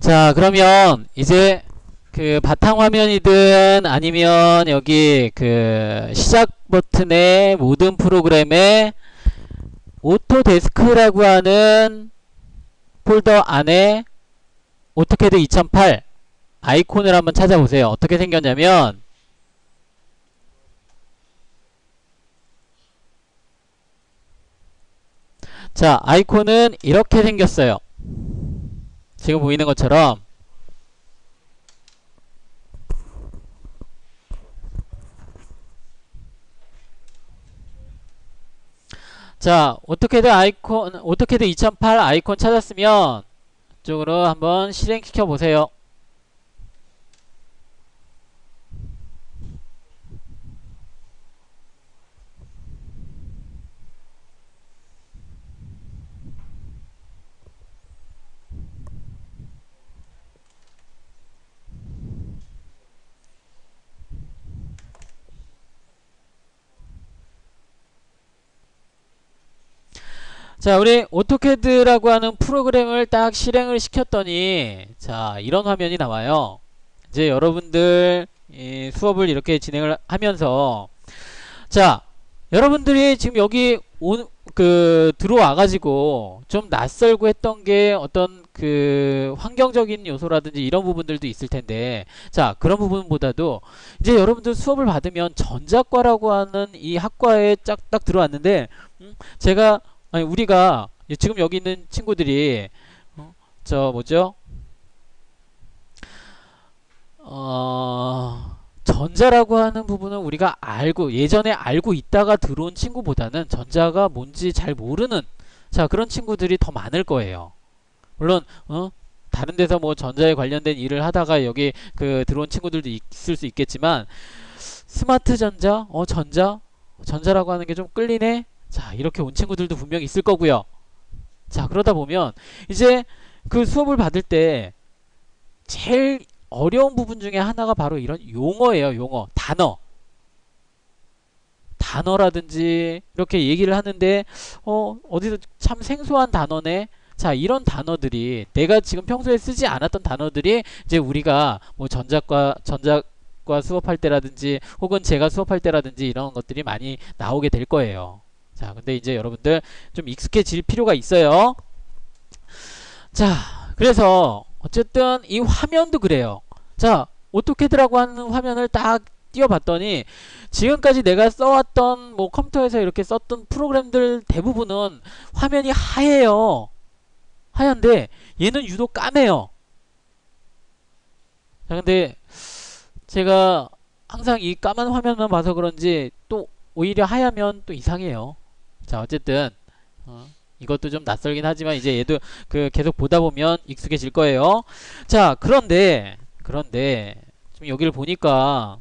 자, 그러면 이제 그 바탕화면이든 아니면 여기 그 시작 버튼의 모든 프로그램에 오토데스크라고 하는 폴더 안에 오토캐드 2008 아이콘을 한번 찾아보세요. 어떻게 생겼냐면, 자, 아이콘은 이렇게 생겼어요. 지금 보이는 것처럼. 자, 오토캐드 아이콘, 오토캐드 2008 아이콘 찾았으면 이쪽으로 한번 실행시켜 보세요. 자, 우리 오토캐드라고 하는 프로그램을 딱 실행을 시켰더니, 자, 이런 화면이 나와요. 이제 여러분들 이 수업을 이렇게 진행을 하면서, 자, 여러분들이 지금 여기 들어와가지고 좀 낯설고 했던 게 어떤 그 환경적인 요소라든지 이런 부분들도 있을 텐데, 자, 그런 부분보다도 이제 여러분들 수업을 받으면 전자과라고 하는 이 학과에 딱 들어왔는데, 제가 아니 우리가 지금 여기 있는 친구들이 저 뭐죠? 전자라고 하는 부분은 우리가 알고 예전에 알고 있다가 들어온 친구보다는 전자가 뭔지 잘 모르는, 자, 그런 친구들이 더 많을 거예요. 물론 다른 데서 뭐 전자에 관련된 일을 하다가 여기 그 들어온 친구들도 있을 수 있겠지만, 스마트 전자, 전자라고 하는 게 좀 끌리네. 자, 이렇게 온 친구들도 분명히 있을 거고요. 자, 그러다 보면 이제 그 수업을 받을 때 제일 어려운 부분 중에 하나가 바로 이런 용어예요. 용어, 단어라든지 이렇게 얘기를 하는데 어디서 참 생소한 단어네. 자, 이런 단어들이 내가 지금 평소에 쓰지 않았던 단어들이 이제 우리가 뭐 전자과 수업할 때라든지 혹은 제가 수업할 때라든지 이런 것들이 많이 나오게 될 거예요. 자, 근데 이제 여러분들 좀 익숙해질 필요가 있어요. 자, 그래서 어쨌든 이 화면도 그래요. 자, 오토캐드라고 하는 화면을 딱 띄워봤더니 지금까지 내가 써왔던 뭐 컴퓨터에서 이렇게 썼던 프로그램들 대부분은 화면이 하얘요. 하얀데 얘는 유독 까매요. 자, 근데 제가 항상 이 까만 화면만 봐서 그런지 또 오히려 하얗면 또 이상해요. 자, 어쨌든 이것도 좀 낯설긴 하지만 이제 얘도 그 계속 보다 보면 익숙해질 거예요. 자, 그런데 좀 여기를 보니까,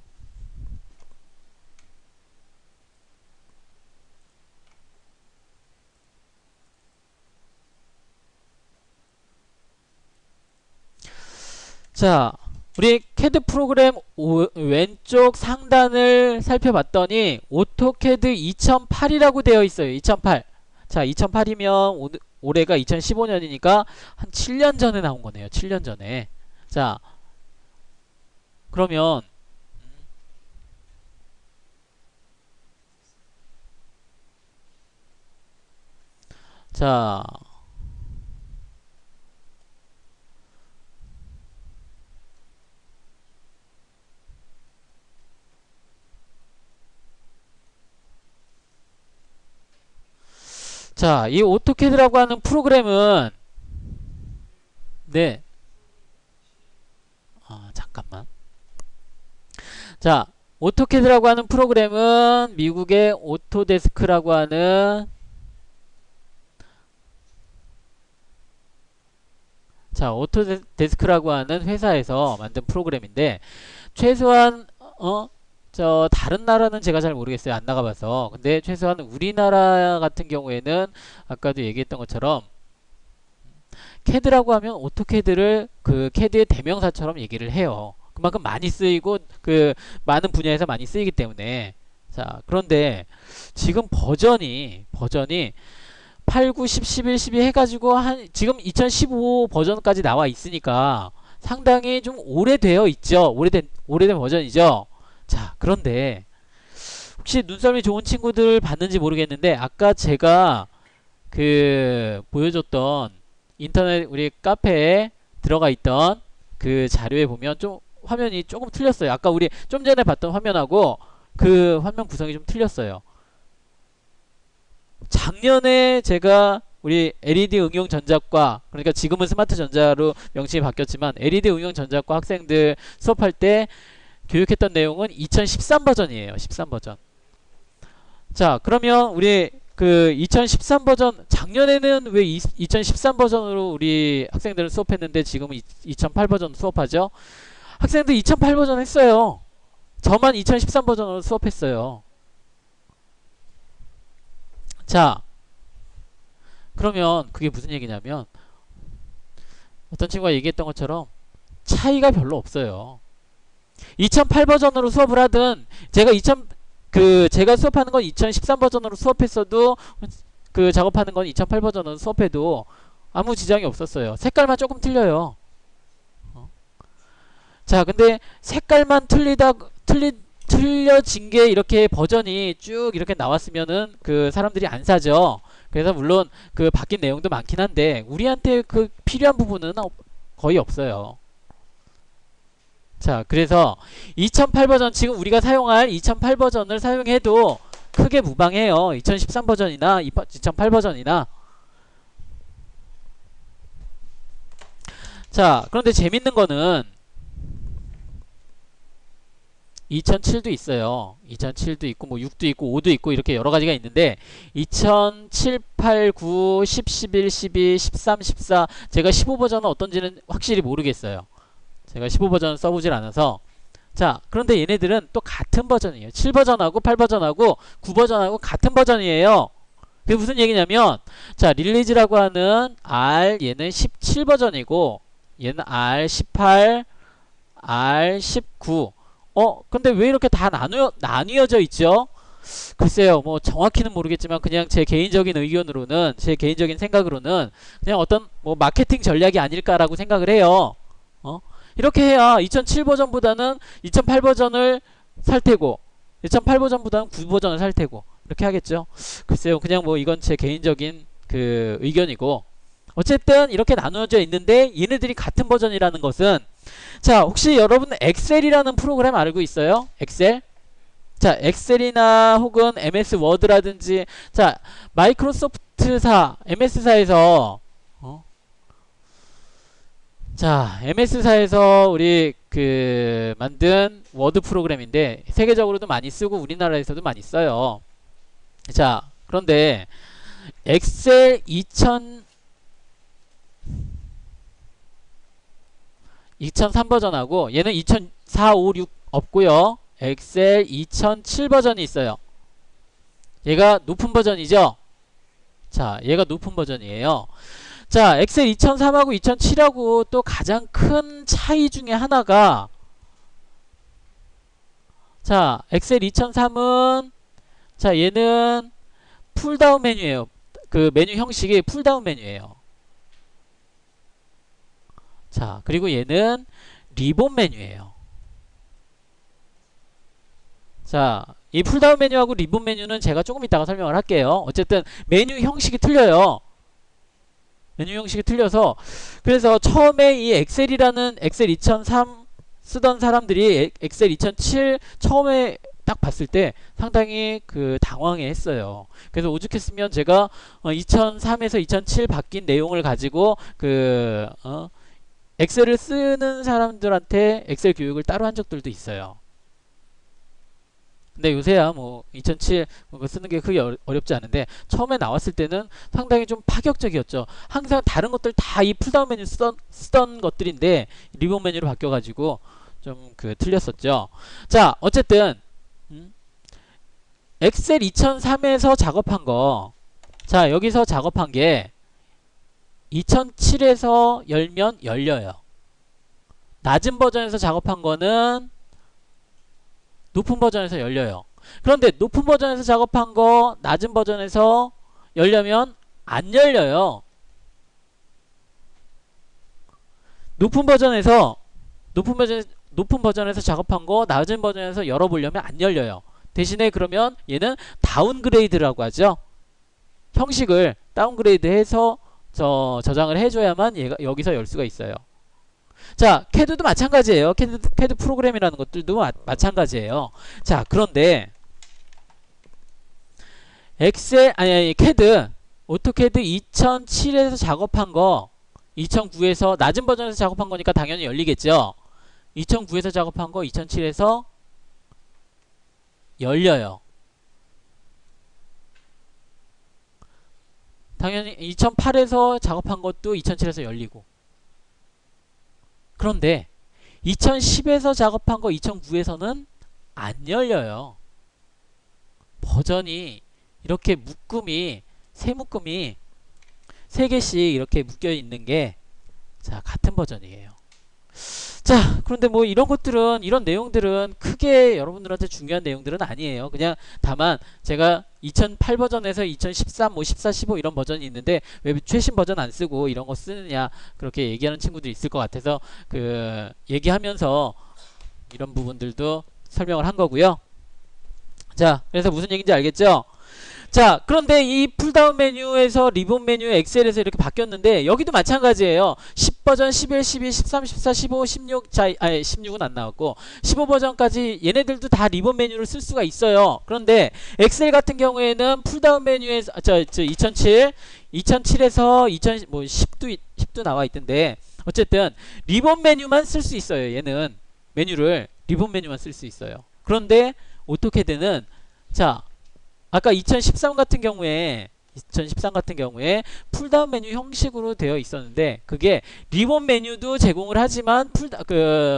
자, 우리 캐드 프로그램 왼쪽 상단을 살펴봤더니 오토캐드 2008이라고 되어 있어요. 2008. 자, 2008이면 올해가 2015년이니까 한 7년 전에 나온 거네요. 7년 전에. 자, 그러면 자, 자, 이 오토캐드라고 하는 프로그램은, 네, 잠깐만. 자, 오토캐드라고 하는 프로그램은 미국의 오토데스크라고 하는, 자, 오토데스크라고 하는 회사에서 만든 프로그램인데, 최소한 저 다른 나라는 제가 잘 모르겠어요. 안 나가봐서. 근데 최소한 우리나라 같은 경우에는 아까도 얘기했던 것처럼 캐드라고 하면 오토캐드를 그 캐드의 대명사처럼 얘기를 해요. 그만큼 많이 쓰이고 그 많은 분야에서 많이 쓰이기 때문에. 자, 그런데 지금 버전이 8, 9, 10, 11, 12 해가지고 지금 2015 버전까지 나와 있으니까 상당히 좀 오래되어 있죠. 오래된 버전이죠. 자, 그런데 혹시 눈썰미 좋은 친구들 봤는지 모르겠는데 아까 제가 그 보여줬던 인터넷 우리 카페에 들어가 있던 그 자료에 보면 좀 화면이 조금 틀렸어요. 아까 우리 좀 전에 봤던 화면하고 그 화면 구성이 좀 틀렸어요. 작년에 제가 우리 LED 응용 전자과, 그러니까 지금은 스마트 전자로 명칭이 바뀌었지만 LED 응용 전자과 학생들 수업할 때 교육했던 내용은 2013 버전이에요. 13 버전. 자, 그러면 우리 그 2013 버전, 작년에는 왜 2013 버전으로 우리 학생들을 수업했는데 지금은 2008 버전 수업하죠? 학생들 2008 버전 했어요. 저만 2013 버전으로 수업했어요. 자, 그러면 그게 무슨 얘기냐면 어떤 친구가 얘기했던 것처럼 차이가 별로 없어요. 2008 버전으로 수업을 하든 제가 수업하는 건 2013 버전으로 수업했어도 그 작업하는 건 2008 버전으로 수업해도 아무 지장이 없었어요. 색깔만 조금 틀려요. 자, 근데 색깔만 틀려진 게 이렇게 버전이 쭉 이렇게 나왔으면은 그 사람들이 안 사죠. 그래서 물론 그 바뀐 내용도 많긴 한데 우리한테 그 필요한 부분은 거의 없어요. 자, 그래서 2008 버전, 지금 우리가 사용할 2008 버전을 사용해도 크게 무방해요. 2013 버전이나 2008 버전이나. 자, 그런데 재밌는 거는 2007도 있어요. 2007도 있고 뭐 6도 있고 5도 있고 이렇게 여러 가지가 있는데 2007, 8, 9, 10, 11, 12, 13, 14 제가 15 버전은 어떤지는 확실히 모르겠어요. 제가 15 버전 써보질 않아서. 자, 그런데 얘네들은 또 같은 버전이에요. 7 버전하고 8 버전하고 9 버전하고 같은 버전이에요. 그게 무슨 얘기냐면 자, 릴리즈라고 하는 R 얘는 17 버전이고 얘는 R 18, R 19. 근데 왜 이렇게 다 나뉘어져 있죠? 글쎄요, 뭐 정확히는 모르겠지만 그냥 제 개인적인 의견으로는, 제 개인적인 생각으로는 그냥 어떤 뭐 마케팅 전략이 아닐까라고 생각을 해요. 이렇게 해야 2007 버전보다는 2008 버전을 살 테고 2008 버전보다는 9 버전을 살 테고 이렇게 하겠죠. 글쎄요, 그냥 뭐 이건 제 개인적인 그 의견이고 어쨌든 이렇게 나누어져 있는데 얘네들이 같은 버전이라는 것은 자, 혹시 여러분 엑셀이라는 프로그램 알고 있어요? 엑셀? 자, 엑셀이나 혹은 MS 워드라든지 자, 마이크로소프트사, MS사에서 자, MS사에서 우리 그 만든 워드 프로그램인데 세계적으로도 많이 쓰고 우리나라에서도 많이 써요. 자, 그런데 엑셀 2003 버전하고 얘는 2004, 5, 6 없고요. 엑셀 2007 버전이 있어요. 얘가 높은 버전이죠. 자, 얘가 높은 버전이에요. 자, 엑셀 2003하고 2007하고 또 가장 큰 차이 중에 하나가 자, 엑셀 2003은 자, 얘는 풀다운 메뉴예요. 그 메뉴 형식이 풀다운 메뉴예요. 자, 그리고 얘는 리본 메뉴예요. 자, 이 풀다운 메뉴하고 리본 메뉴는 제가 조금 이따가 설명을 할게요. 어쨌든 메뉴 형식이 틀려요. 메뉴 형식이 틀려서 그래서 처음에 이 엑셀이라는 엑셀 2003 쓰던 사람들이 엑셀 2007 처음에 딱 봤을 때 상당히 그 당황해 했어요. 그래서 오죽했으면 제가 2003에서 2007 바뀐 내용을 가지고 그 엑셀을 쓰는 사람들한테 엑셀 교육을 따로 한 적들도 있어요. 근데 요새야 뭐 2007 쓰는 게 크게 어렵지 않은데 처음에 나왔을 때는 상당히 좀 파격적이었죠. 항상 다른 것들 다 이 풀다운 메뉴 쓰던 것들인데 리본 메뉴로 바뀌어가지고 좀 그 틀렸었죠. 자, 어쨌든 엑셀 2003에서 작업한 거, 자, 여기서 작업한 게 2007에서 열면 열려요. 낮은 버전에서 작업한 거는 높은 버전에서 열려요. 그런데 높은 버전에서 작업한 거 낮은 버전에서 열려면 안 열려요. 높은 버전에서 높은 버전에서 작업한 거 낮은 버전에서 열어보려면 안 열려요. 대신에 그러면 얘는 다운그레이드라고 하죠. 형식을 다운그레이드해서 저장을 해줘야만 얘가 여기서 열 수가 있어요. 자, 캐드도 마찬가지예요. 캐드 프로그램이라는 것들도 마찬가지예요. 자, 그런데 캐드 오토캐드 2007에서 작업한 거 2009에서 낮은 버전에서 작업한 거니까 당연히 열리겠죠. 2009에서 작업한 거 2007에서 열려요. 당연히 2008에서 작업한 것도 2007에서 열리고. 그런데 2010에서 작업한 거 2009에서는 안 열려요. 버전이 이렇게 세 묶음이 세 개씩 이렇게 묶여 있는 게 자, 같은 버전이에요. 자, 그런데 뭐 이런 내용들은 크게 여러분들한테 중요한 내용들은 아니에요. 그냥 다만 제가 2008 버전에서 2013, 뭐 14, 15 이런 버전이 있는데 왜 최신 버전 안 쓰고 이런 거 쓰느냐 그렇게 얘기하는 친구들이 있을 것 같아서 얘기하면서 이런 부분들도 설명을 한 거고요. 자, 그래서 무슨 얘기인지 알겠죠? 자, 그런데 이 풀다운 메뉴에서 리본 메뉴 엑셀에서 이렇게 바뀌었는데 여기도 마찬가지예요. 10 버전, 11, 12, 13, 14, 15, 16, 자, 아니 16은 안 나왔고 15 버전까지 얘네들도 다 리본 메뉴를 쓸 수가 있어요. 그런데 엑셀 같은 경우에는 풀다운 메뉴에서 2007에서 10도 나와 있던데 어쨌든 리본 메뉴만 쓸 수 있어요. 얘는 리본 메뉴만 쓸 수 있어요. 그런데 오토캐드는 자, 아까 2013 같은 경우에 풀다운 메뉴 형식으로 되어 있었는데 그게 리본 메뉴도 제공을 하지만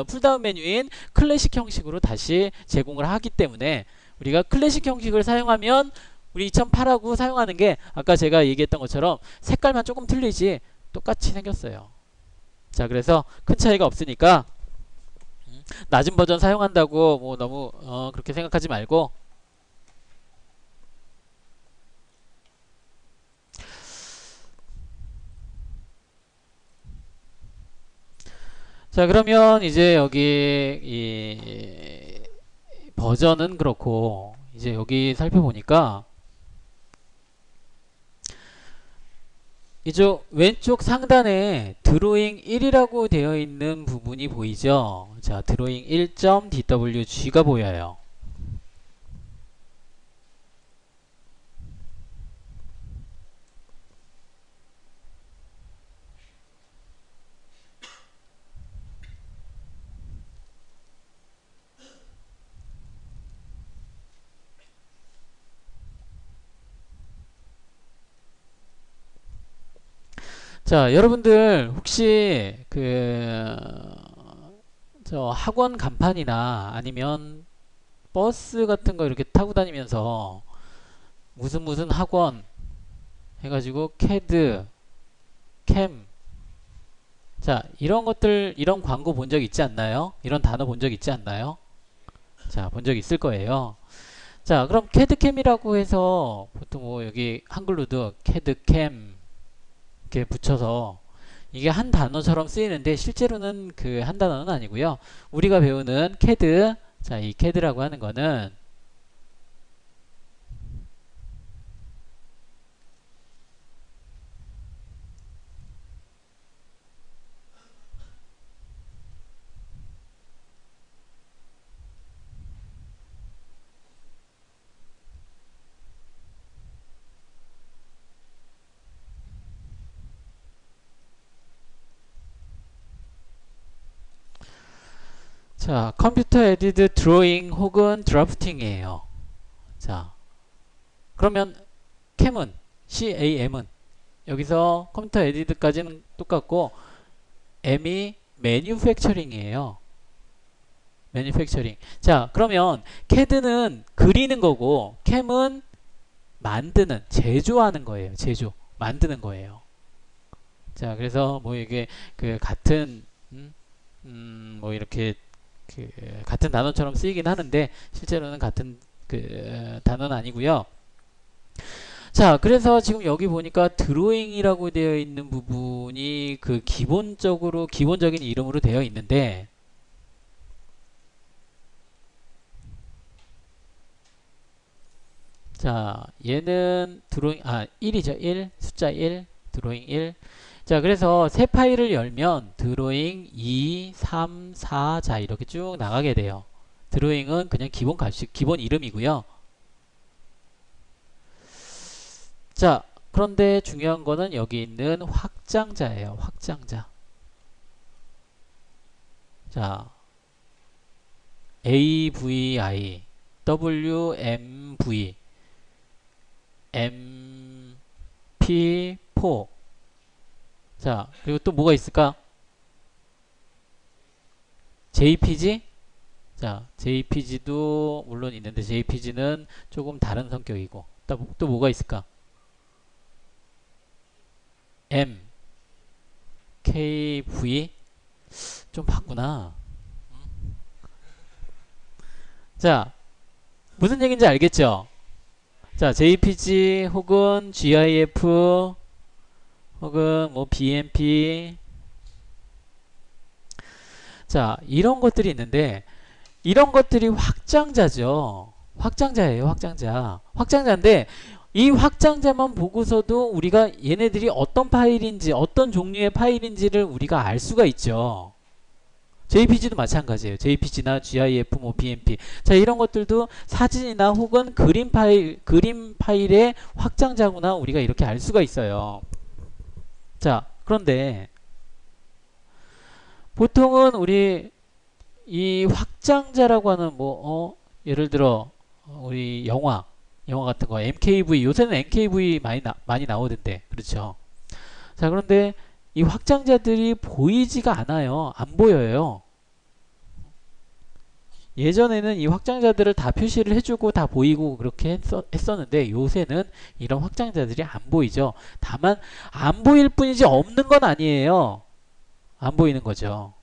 풀다운 메뉴인 클래식 형식으로 다시 제공을 하기 때문에 우리가 클래식 형식을 사용하면 우리 2008하고 사용하는 게 아까 제가 얘기했던 것처럼 색깔만 조금 틀리지 똑같이 생겼어요. 자, 그래서 큰 차이가 없으니까 낮은 버전 사용한다고 뭐 너무 그렇게 생각하지 말고 자, 그러면 이제 여기 이 버전은 그렇고 이제 여기 살펴보니까 이쪽 왼쪽 상단에 드로잉 1이라고 되어 있는 부분이 보이죠? 자, 드로잉 1.dwg가 보여요. 자, 여러분들 혹시 저 학원 간판이나 아니면 버스 같은 거 이렇게 타고 다니면서 무슨 학원 해가지고 캐드, 캠, 자, 이런 광고 본 적 있지 않나요? 이런 단어 본 적 있지 않나요? 자, 본 적 있을 거예요. 자, 그럼 캐드캠이라고 해서 보통 뭐 여기 한글로도 캐드캠 이렇게 붙여서 이게 한 단어처럼 쓰이는데 실제로는 그 한 단어는 아니고요. 우리가 배우는 캐드, 자, 이 캐드라고 하는 거는 자, 컴퓨터 에디드 드로잉 혹은 드래프팅이에요. 자, 그러면 캠은 CAM은 여기서 컴퓨터 에디드까지는 똑같고 M이 매뉴팩처링이에요. 매뉴팩처링. 자, 그러면 캐드는 그리는 거고 캠은 제조하는 거예요. 만드는 거예요. 자, 그래서 뭐 이게 같은 뭐 이렇게 같은 단어처럼 쓰이긴 하는데 실제로는 같은 단어는 아니고요. 자, 그래서 지금 여기 보니까 드로잉이라고 되어 있는 부분이 그 기본적인 이름으로 되어 있는데, 자, 얘는 드로잉, 1이죠. 1, 숫자 1, 드로잉 1. 자, 그래서 새 파일을 열면 드로잉 2, 3, 4, 자, 이렇게 쭉 나가게 돼요. 드로잉은 그냥 기본 값이, 기본 이름이고요. 자, 그런데 중요한 거는 여기 있는 확장자예요. 확장자. 자, AVI, WMV, MP4. 자, 그리고 또 뭐가 있을까? JPG? 자, JPG도 물론 있는데 JPG는 조금 다른 성격이고. 또 뭐가 있을까? M, KV? 좀 봤구나. 자, 무슨 얘기인지 알겠죠? 자, JPG 혹은 GIF 혹은 뭐 BMP, 자, 이런 것들이 있는데 이런 것들이 확장자죠. 확장자예요, 확장자. 확장자인데 이 확장자만 보고서도 우리가 얘네들이 어떤 파일인지, 어떤 종류의 파일인지를 우리가 알 수가 있죠. JPG도 마찬가지예요. JPG나 GIF, 뭐 BMP. 자, 이런 것들도 사진이나 혹은 그림 파일의 확장자구나 우리가 이렇게 알 수가 있어요. 자, 그런데 보통은 우리 이 확장자라고 하는 예를 들어 우리 영화 같은 거 MKV, 요새는 MKV 많이 나오던데, 그렇죠? 자, 그런데 이 확장자들이 보이지가 않아요. 안 보여요. 예전에는 이 확장자들을 다 표시를 해주고 다 보이고 그렇게 했었는데 요새는 이런 확장자들이 안 보이죠. 다만 안 보일 뿐이지 없는 건 아니에요. 안 보이는 거죠.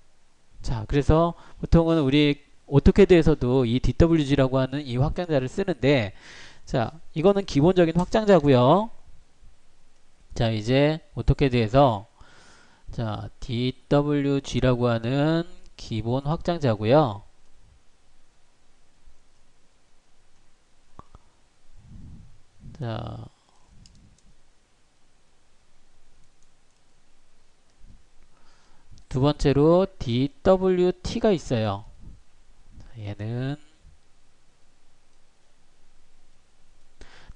자, 그래서 보통은 우리 오토캐드에서도 이 DWG라고 하는 이 확장자를 쓰는데, 자, 이거는 기본적인 확장자고요. 자, 이제 오토캐드에서 자, DWG라고 하는 기본 확장자고요. 자, 두 번째로 DWT가 있어요. 얘는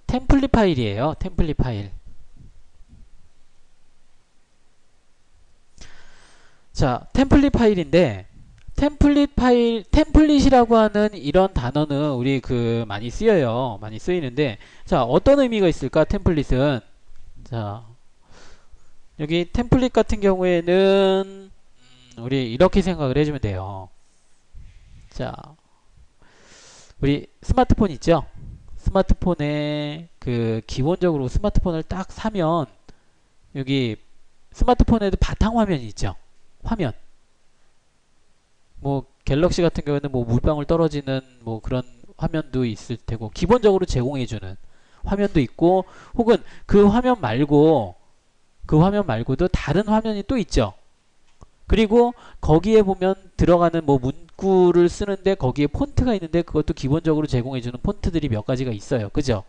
템플릿 파일이에요. 템플릿 파일. 자, 템플릿 파일인데 템플릿이라고 하는 이런 단어는 우리 많이 쓰여요. 많이 쓰이는데, 자, 어떤 의미가 있을까? 템플릿은. 자, 여기 템플릿 같은 경우에는 우리 이렇게 생각을 해주면 돼요. 자, 우리 스마트폰 있죠? 스마트폰에 기본적으로 스마트폰을 딱 사면 여기 스마트폰에도 바탕화면이 있죠. 화면. 뭐 갤럭시 같은 경우에는 뭐 물방울 떨어지는 뭐 그런 화면도 있을 테고 기본적으로 제공해주는 화면도 있고, 혹은 그 화면 말고도 다른 화면이 또 있죠. 그리고 거기에 보면 들어가는 뭐 문구를 쓰는데 거기에 폰트가 있는데 그것도 기본적으로 제공해주는 폰트들이 몇 가지가 있어요. 그죠?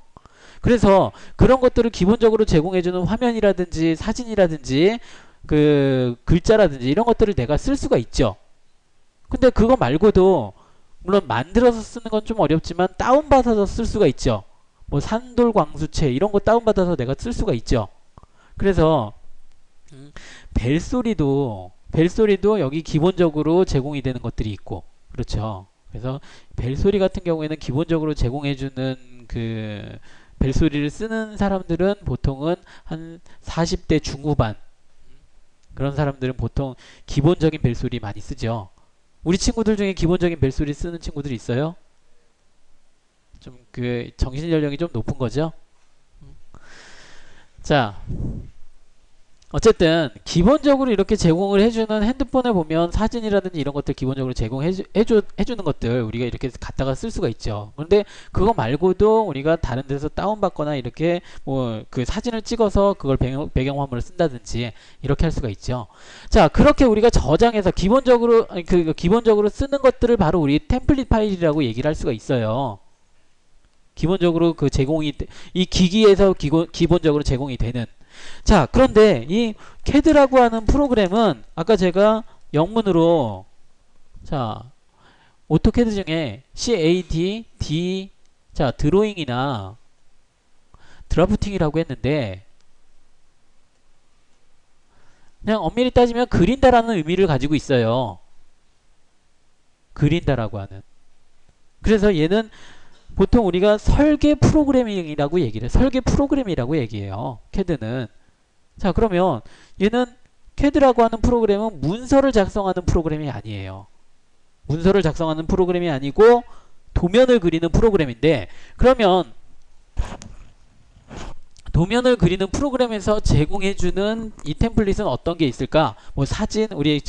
그래서 그런 것들을 기본적으로 제공해주는 화면이라든지 사진이라든지 글자라든지 이런 것들을 내가 쓸 수가 있죠. 근데 그거 말고도 물론 만들어서 쓰는 건 좀 어렵지만 다운받아서 쓸 수가 있죠. 뭐 산돌 광수체 이런 거 다운받아서 내가 쓸 수가 있죠. 그래서 벨소리도 여기 기본적으로 제공이 되는 것들이 있고, 그렇죠. 그래서 벨소리 같은 경우에는 기본적으로 제공해주는 벨소리를 쓰는 사람들은 보통은 한 40대 중후반, 그런 사람들은 보통 기본적인 벨소리 많이 쓰죠. 우리 친구들 중에 기본적인 벨소리 쓰는 친구들이 있어요? 좀 정신 연령이 좀 높은 거죠. 자, 어쨌든 기본적으로 이렇게 제공을 해주는 핸드폰에 보면 사진이라든지 이런 것들 기본적으로 해주는 것들 우리가 이렇게 갖다가 쓸 수가 있죠. 그런데 그거 말고도 우리가 다른 데서 다운받거나 이렇게 뭐 그 사진을 찍어서 그걸 배경화면을 쓴다든지 이렇게 할 수가 있죠. 자, 그렇게 우리가 저장해서 기본적으로 기본적으로 쓰는 것들을 바로 우리 템플릿 파일이라고 얘기를 할 수가 있어요. 기본적으로 그 제공이 이 기기에서 기본적으로 제공이 되는. 자, 그런데 이 CAD라고 하는 프로그램은 아까 제가 영문으로 자 오토캐드 중에 CAD, D 자 드로잉이나 드라프팅이라고 했는데 그냥 엄밀히 따지면 그린다라는 의미를 가지고 있어요. 그린다라고 하는. 그래서 얘는 보통 우리가 설계 프로그래밍이라고 얘기를 해요. 설계 프로그램이라고 얘기해요. CAD는. 자, 그러면 얘는 CAD라고 하는 프로그램은 문서를 작성하는 프로그램이 아니에요. 문서를 작성하는 프로그램이 아니고 도면을 그리는 프로그램인데, 그러면 도면을 그리는 프로그램에서 제공해주는 이 템플릿은 어떤 게 있을까? 뭐 사진, 우리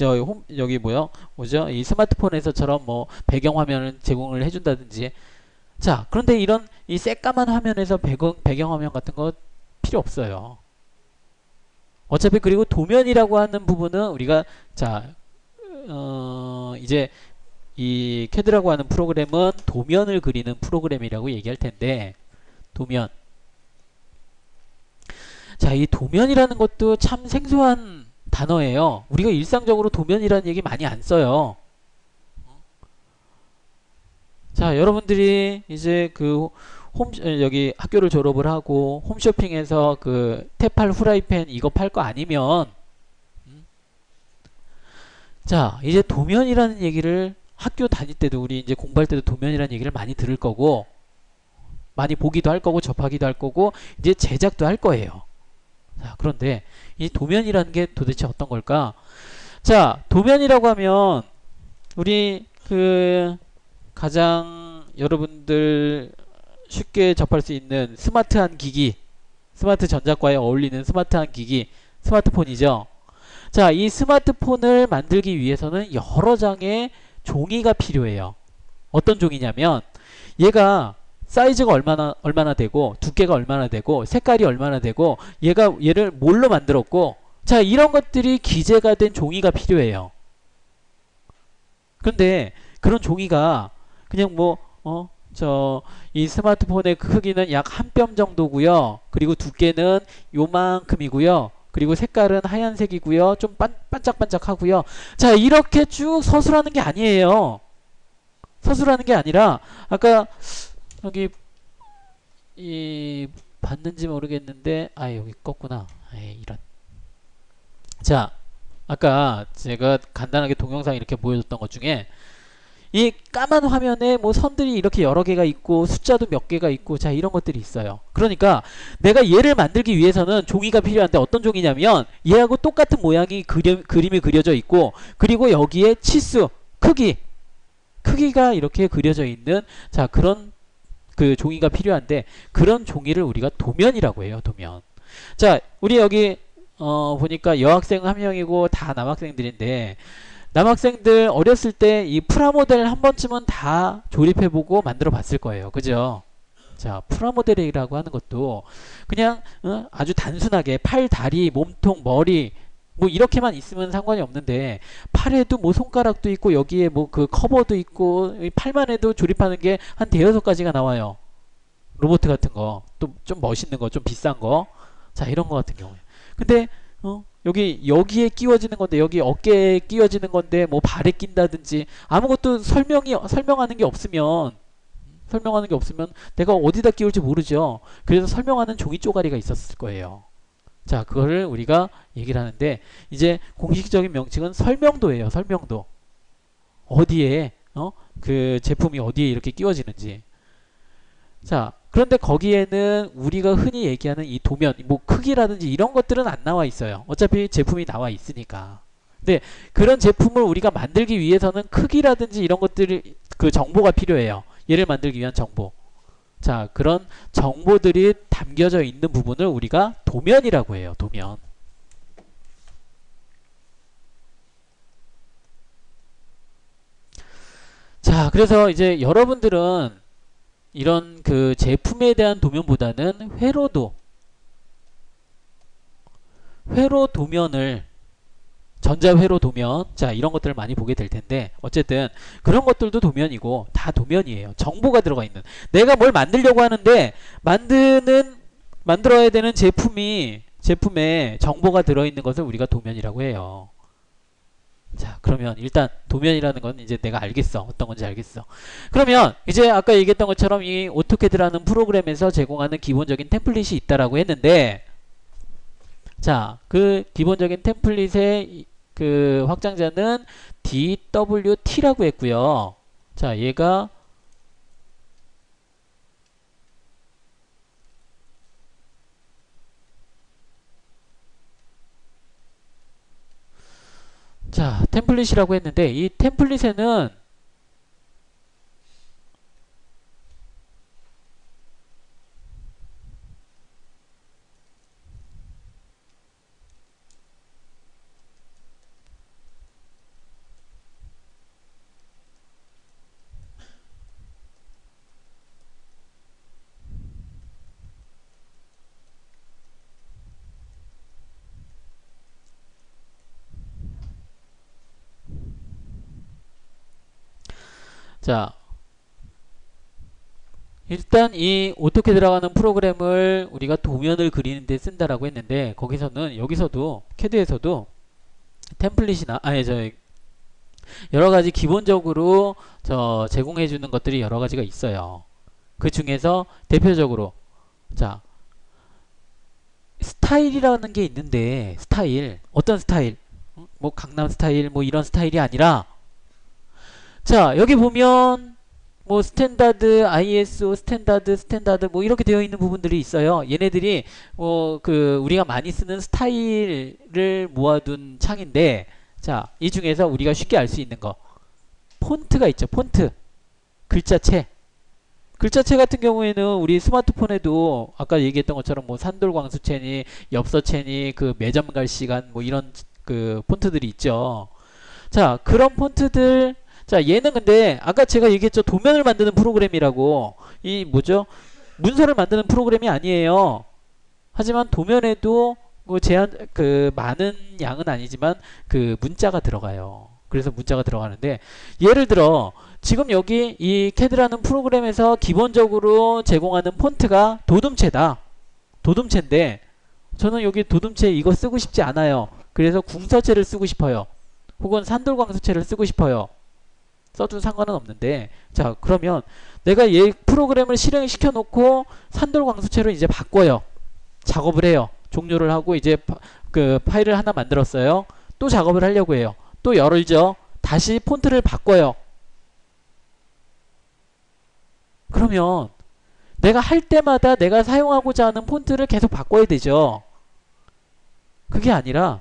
여기 뭐죠? 이 스마트폰에서처럼 뭐 배경화면을 제공을 해준다든지. 자, 그런데 이런 이 새까만 화면에서 배경화면 같은 거 필요 없어요. 어차피 그리고 도면이라고 하는 부분은 우리가 이제 이 CAD라고 하는 프로그램은 도면을 그리는 프로그램이라고 얘기할 텐데, 도면. 자, 이 도면이라는 것도 참 생소한 단어예요. 우리가 일상적으로 도면이라는 얘기 많이 안 써요. 자, 여러분들이 이제 여기 학교를 졸업을 하고 홈쇼핑에서 그 테팔 후라이팬 이거 팔 거 아니면 자, 이제 도면이라는 얘기를 학교 다닐 때도 우리 이제 공부할 때도 도면이라는 얘기를 많이 들을 거고 많이 보기도 할 거고 접하기도 할 거고 이제 제작도 할 거예요. 자, 그런데 이 도면이라는 게 도대체 어떤 걸까? 자, 도면이라고 하면 우리 가장 여러분들 쉽게 접할 수 있는 스마트한 기기, 스마트 전자과에 어울리는 스마트한 기기, 스마트폰이죠. 자, 이 스마트폰을 만들기 위해서는 여러 장의 종이가 필요해요. 어떤 종이냐면 얘가 사이즈가 얼마나 되고 두께가 얼마나 되고 색깔이 얼마나 되고 얘를 뭘로 만들었고 자, 이런 것들이 기재가 된 종이가 필요해요. 근데 그런 종이가 그냥 이 스마트폰의 크기는 약 한 뼘 정도고요. 그리고 두께는 요만큼이고요. 그리고 색깔은 하얀색이고요. 좀 반짝반짝하고요. 자, 이렇게 쭉 서술하는 게 아니에요. 서술하는 게 아니라 아까 여기 봤는지 모르겠는데 여기 껐구나. 이런. 자, 아까 제가 간단하게 동영상 이렇게 보여줬던 것 중에 이 까만 화면에 뭐 선들이 이렇게 여러 개가 있고 숫자도 몇 개가 있고 자, 이런 것들이 있어요. 그러니까 내가 얘를 만들기 위해서는 종이가 필요한데 어떤 종이냐면 얘하고 똑같은 모양이 그림이 그려져 있고 그리고 여기에 치수, 크기가 이렇게 그려져 있는 자, 그런 그 종이가 필요한데 그런 종이를 우리가 도면이라고 해요. 도면. 자, 우리 여기 보니까 여학생 한 명이고 다 남학생들인데 남학생들 어렸을 때 이 프라모델 한 번쯤은 다 조립해보고 만들어 봤을 거예요. 그죠? 자, 프라모델이라고 하는 것도 그냥 아주 단순하게 팔, 다리, 몸통, 머리 뭐 이렇게만 있으면 상관이 없는데 팔에도 뭐 손가락도 있고 여기에 뭐 그 커버도 있고 팔만 해도 조립하는 게 한 대여섯 가지가 나와요. 로봇 같은 거, 또 좀 멋있는 거, 좀 비싼 거. 자, 이런 거 같은 경우에. 근데 여기에 끼워지는 건데 여기 어깨에 끼워지는 건데 뭐 발에 낀다든지 아무것도 설명하는 게 없으면 내가 어디다 끼울지 모르죠. 그래서 설명하는 종이 쪼가리가 있었을 거예요. 자, 그거를 우리가 얘기를 하는데 이제 공식적인 명칭은 설명도예요. 설명도. 어디에 그 제품이 어디에 이렇게 끼워지는지. 자, 그런데 거기에는 우리가 흔히 얘기하는 이 도면, 뭐 크기라든지 이런 것들은 안 나와 있어요. 어차피 제품이 나와 있으니까. 근데 그런 제품을 우리가 만들기 위해서는 크기라든지 이런 것들이 그 정보가 필요해요. 얘를 만들기 위한 정보. 자, 그런 정보들이 담겨져 있는 부분을 우리가 도면이라고 해요. 도면. 자, 그래서 이제 여러분들은 이런 그 제품에 대한 도면보다는 회로 도면을 전자회로 도면, 자, 이런 것들을 많이 보게 될 텐데, 어쨌든 그런 것들도 도면이고 다 도면이에요. 정보가 들어가 있는. 내가 뭘 만들려고 하는데 만들어야 되는 제품에 정보가 들어있는 것을 우리가 도면이라고 해요. 자, 그러면 일단 도면이라는 건 이제 내가 알겠어. 어떤 건지 알겠어. 그러면 이제 아까 얘기했던 것처럼 이 오토캐드라는 프로그램에서 제공하는 기본적인 템플릿이 있다라고 했는데, 자, 그 기본적인 템플릿의 그 확장자는 DWT라고 했고요. 자, 얘가 자, 템플릿이라고 했는데 이 템플릿에는 자, 일단 이 어떻게 들어가는 프로그램을 우리가 도면을 그리는 데 쓴다라고 했는데 여기서도 캐드에서도 템플릿이나 아니 저 여러 가지 기본적으로 제공해 주는 것들이 여러 가지가 있어요. 그 중에서 대표적으로 자, 스타일이라는 게 있는데 스타일 어떤 스타일? 뭐 강남 스타일 뭐 이런 스타일이 아니라 자, 여기 보면 뭐 스탠다드, ISO 스탠다드 뭐 이렇게 되어 있는 부분들이 있어요. 얘네들이 뭐 그 우리가 많이 쓰는 스타일을 모아둔 창인데 자, 이 중에서 우리가 쉽게 알 수 있는 거 폰트가 있죠. 폰트, 글자체. 글자체 같은 경우에는 우리 스마트폰에도 아까 얘기했던 것처럼 뭐 산돌 광수체니 엽서체니 그 매점 갈 시간 뭐 이런 그 폰트들이 있죠. 자, 그런 폰트들 자, 얘는 근데 아까 제가 얘기했죠. 도면을 만드는 프로그램이라고. 이 뭐죠? 문서를 만드는 프로그램이 아니에요. 하지만 도면에도 뭐 많은 양은 아니지만 그 문자가 들어가요. 그래서 문자가 들어가는데 예를 들어 지금 여기 이 캐드라는 프로그램에서 기본적으로 제공하는 폰트가 도둠체다. 도둠체인데 저는 여기 도둠체 이거 쓰고 싶지 않아요. 그래서 궁서체를 쓰고 싶어요. 혹은 산돌광수체를 쓰고 싶어요. 써도 상관은 없는데 자, 그러면 내가 얘 프로그램을 실행시켜 놓고 산돌광수체로 이제 바꿔요. 작업을 해요. 종료를 하고 이제 그 파일을 하나 만들었어요. 또 작업을 하려고 해요. 또 열죠. 다시 폰트를 바꿔요. 그러면 내가 할 때마다 내가 사용하고자 하는 폰트를 계속 바꿔야 되죠. 그게 아니라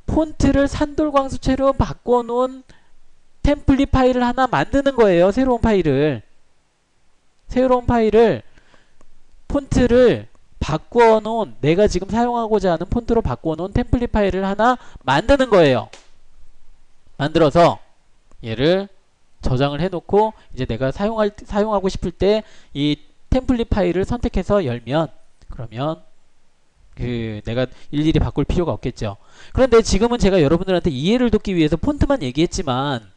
폰트를 산돌광수체로 바꿔놓은 템플릿 파일을 하나 만드는 거예요. 새로운 파일을 폰트를 바꿔놓은 내가 지금 사용하고자 하는 폰트로 바꿔놓은 템플릿 파일을 하나 만드는 거예요. 만들어서 얘를 저장을 해놓고 이제 내가 사용하고 싶을 때 이 템플릿 파일을 선택해서 열면 그러면 그 내가 일일이 바꿀 필요가 없겠죠. 그런데 지금은 제가 여러분들한테 이해를 돕기 위해서 폰트만 얘기했지만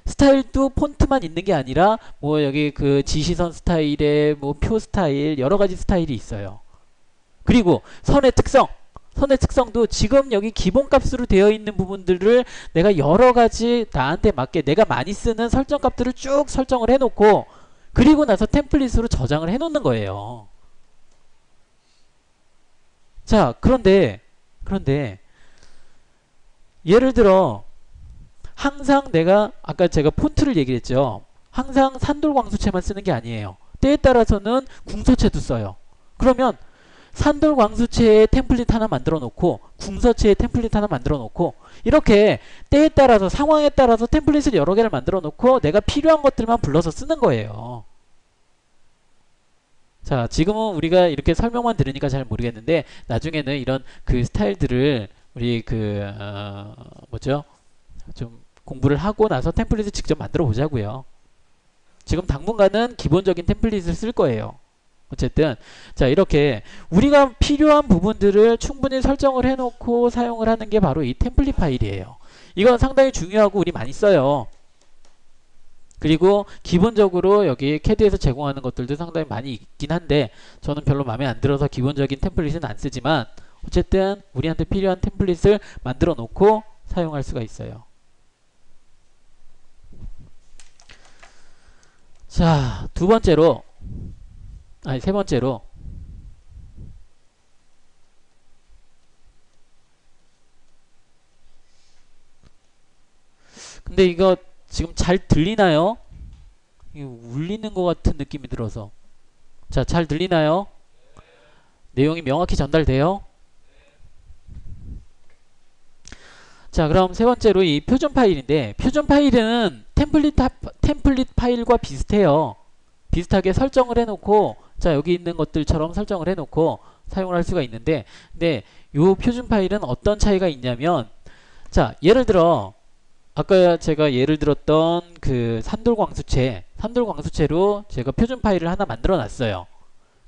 스타일도 폰트만 있는 게 아니라 뭐 여기 그 지시선 스타일에 뭐 표 스타일 여러 가지 스타일이 있어요. 그리고 선의 특성도 지금 여기 기본값으로 되어 있는 부분들을 내가 여러 가지 나한테 맞게 내가 많이 쓰는 설정값들을 쭉 설정을 해놓고 그리고 나서 템플릿으로 저장을 해놓는 거예요. 자, 그런데 예를 들어 항상 내가 아까 제가 폰트를 얘기했죠. 항상 산돌광수체만 쓰는 게 아니에요. 때에 따라서는 궁서체도 써요. 그러면 산돌광수체의 템플릿 하나 만들어 놓고 궁서체의 템플릿 하나 만들어 놓고 이렇게 때에 따라서 상황에 따라서 템플릿을 여러 개를 만들어 놓고 내가 필요한 것들만 불러서 쓰는 거예요. 자, 지금은 우리가 이렇게 설명만 들으니까 잘 모르겠는데 나중에는 이런 그 스타일들을 우리 뭐죠? 좀 공부를 하고 나서 템플릿을 직접 만들어 보자고요. 지금 당분간은 기본적인 템플릿을 쓸 거예요. 어쨌든 자, 이렇게 우리가 필요한 부분들을 충분히 설정을 해놓고 사용을 하는 게 바로 이 템플릿 파일이에요. 이건 상당히 중요하고 우리 많이 써요. 그리고 기본적으로 여기 캐드에서 제공하는 것들도 상당히 많이 있긴 한데 저는 별로 마음에 안 들어서 기본적인 템플릿은 안 쓰지만 어쨌든 우리한테 필요한 템플릿을 만들어 놓고 사용할 수가 있어요. 자, 세 번째로 근데 이거 지금 잘 들리나요? 이거 울리는 것 같은 느낌이 들어서. 자, 잘 들리나요? 내용이 명확히 전달돼요? 자, 그럼 세 번째로 이 표준 파일인데 표준 파일은 템플릿 파일과 비슷해요. 비슷하게 설정을 해놓고 자, 여기 있는 것들처럼 설정을 해놓고 사용을 할 수가 있는데 근데 요 표준 파일은 어떤 차이가 있냐면 자, 예를 들어 아까 제가 예를 들었던 그 산돌광수체로 제가 표준 파일을 하나 만들어 놨어요.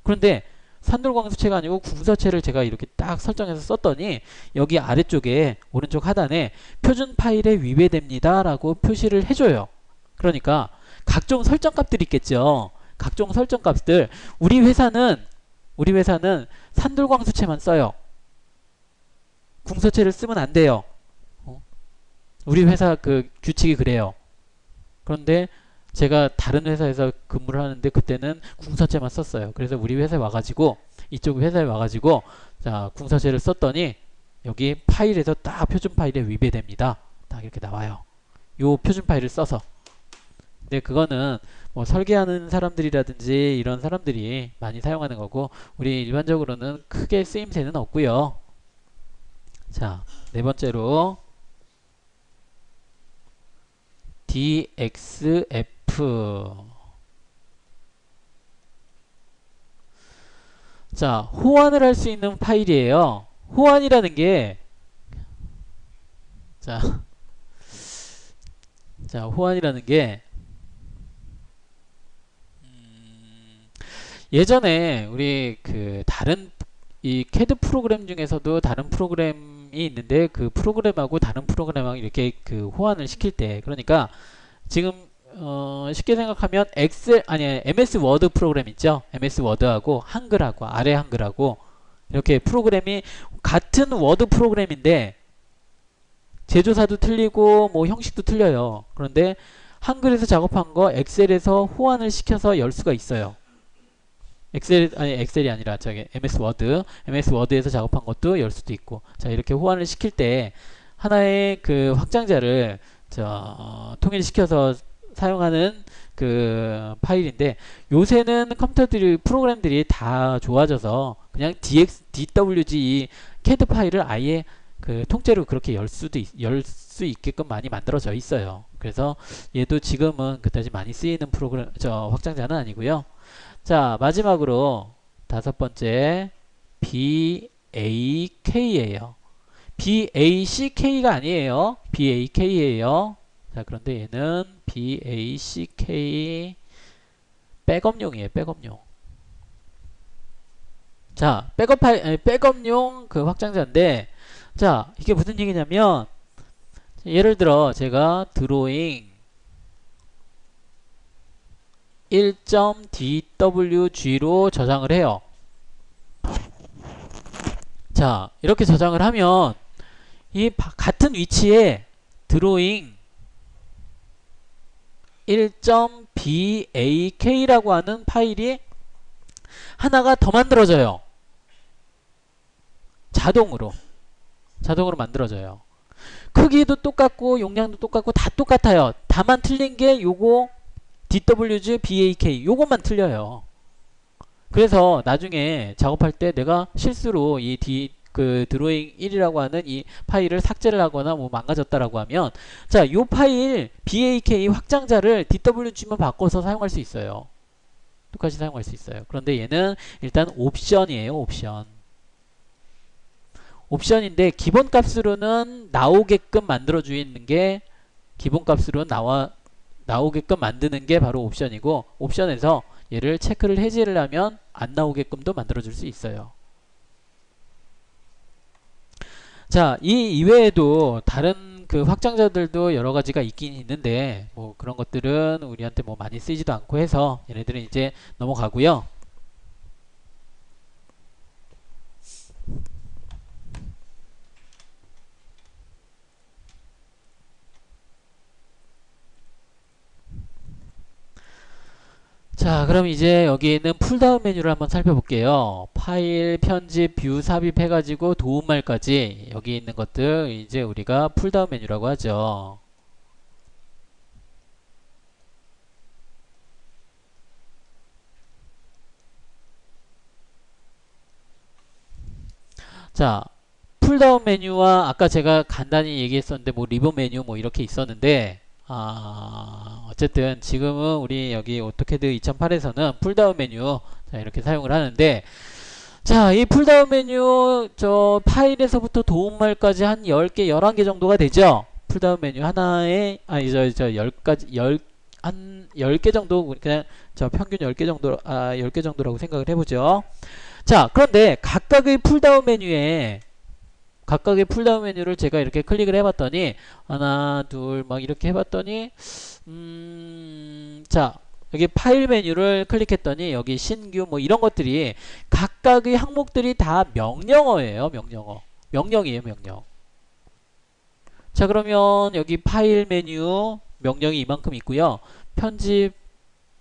그런데 산돌광수체가 아니고 궁서체를 제가 이렇게 딱 설정해서 썼더니 여기 아래쪽에 오른쪽 하단에 표준 파일에 위배됩니다 라고 표시를 해줘요. 그러니까 각종 설정값들이 있겠죠. 각종 설정값들 우리 회사는 산돌광수체만 써요. 궁서체를 쓰면 안 돼요. 우리 회사 그 규칙이 그래요. 그런데 제가 다른 회사에서 근무를 하는데 그때는 궁서체만 썼어요. 그래서 우리 회사에 와가지고 이쪽 회사에 와가지고 자, 궁서체를 썼더니 여기 파일에서 딱 표준 파일에 위배됩니다. 딱 이렇게 나와요. 요 표준 파일을 써서. 근데 그거는 뭐 설계하는 사람들이라든지 이런 사람들이 많이 사용하는 거고 우리 일반적으로는 크게 쓰임새는 없고요. 자, 네 번째로 DXF. 자, 호환을 할 수 있는 파일이에요. 호환이라는 게 자, 호환이라는 게 예전에 우리 그 다른 이 CAD 프로그램 중에서도 다른 프로그램이 있는데 그 프로그램하고 다른 프로그램하고 이렇게 그 호환을 시킬 때 그러니까 지금 쉽게 생각하면 MS 워드 프로그램 있죠. MS 워드하고 한글하고 아래 한글하고 이렇게 프로그램이 같은 워드 프로그램인데 제조사도 틀리고 뭐 형식도 틀려요. 그런데 한글에서 작업한 거 엑셀에서 호환을 시켜서 열 수가 있어요. 엑셀이 아니라 저기 MS 워드에서 작업한 것도 열 수도 있고. 자, 이렇게 호환을 시킬 때 하나의 그 확장자를 통일시켜서 사용하는 그 파일인데 요새는 프로그램들이 다 좋아져서 그냥 DWG CAD 파일을 아예 그 통째로 그렇게 열 수 있게끔 많이 만들어져 있어요. 그래서 얘도 지금은 그다지 많이 쓰이는 확장자는 아니고요. 자, 마지막으로 다섯 번째 BAK예요. BACK가 아니에요. BAK예요. 자, 그런데 얘는 BACK 백업용이에요. 백업용. 자, 백업용 그 확장자인데 자, 이게 무슨 얘기냐면 예를 들어 제가 드로잉 1.dwg로 저장을 해요. 자, 이렇게 저장을 하면 이 같은 위치에 드로잉 1.bak라고 하는 파일이 하나가 더 만들어져요. 자동으로 만들어져요. 크기도 똑같고 용량도 똑같고 다 똑같아요. 다만 틀린 게 요거 DWG BAK 요것만 틀려요. 그래서 나중에 작업할 때 내가 실수로 이 드로잉 1이라고 하는 이 파일을 삭제를 하거나 뭐 망가졌다라고 하면 자, 요 파일 BAK 확장자를 DWG만 바꿔서 사용할 수 있어요. 똑같이 사용할 수 있어요. 그런데 얘는 일단 옵션이에요. 옵션인데 기본 값으로는 나오게끔 만들어 주는 게 기본값으로 나오게끔 만드는 게 바로 옵션이고, 옵션에서 얘를 체크를 해제를 하면 안 나오게끔도 만들어 줄 수 있어요. 자, 이 이외에도 다른 그 확장자들도 여러 가지가 있긴 있는데, 뭐 그런 것들은 우리한테 뭐 많이 쓰이지도 않고 해서 얘네들은 이제 넘어가고요. 자, 그럼 이제 여기 있는 풀다운 메뉴를 한번 살펴볼게요. 파일, 편집, 뷰, 삽입 해가지고 도움말까지 여기 있는 것들 이제 우리가 풀다운 메뉴라고 하죠. 자, 풀다운 메뉴와 아까 제가 간단히 얘기했었는데 뭐 리본 메뉴 뭐 이렇게 있었는데, 어쨌든 지금은 우리 여기 오토캐드 2008에서는 풀다운 메뉴, 자, 이렇게 사용을 하는데, 자, 이 풀다운 메뉴 저 파일에서부터 도움말까지 한 10개, 11개 정도가 되죠. 풀다운 메뉴 하나에 저 10가지 한 10개 정도, 그냥 저 평균 10개 정도 10개 정도라고 생각을 해 보죠. 자, 그런데 각각의 풀다운 메뉴를 제가 이렇게 클릭을 해봤더니 하나, 둘, 막 이렇게 해봤더니 자, 여기 파일 메뉴를 클릭했더니 여기 신규 뭐 이런 것들이 각각의 항목들이 다 명령어예요. 명령이에요. 명령. 자, 그러면 여기 파일 메뉴 명령이 이만큼 있고요. 편집,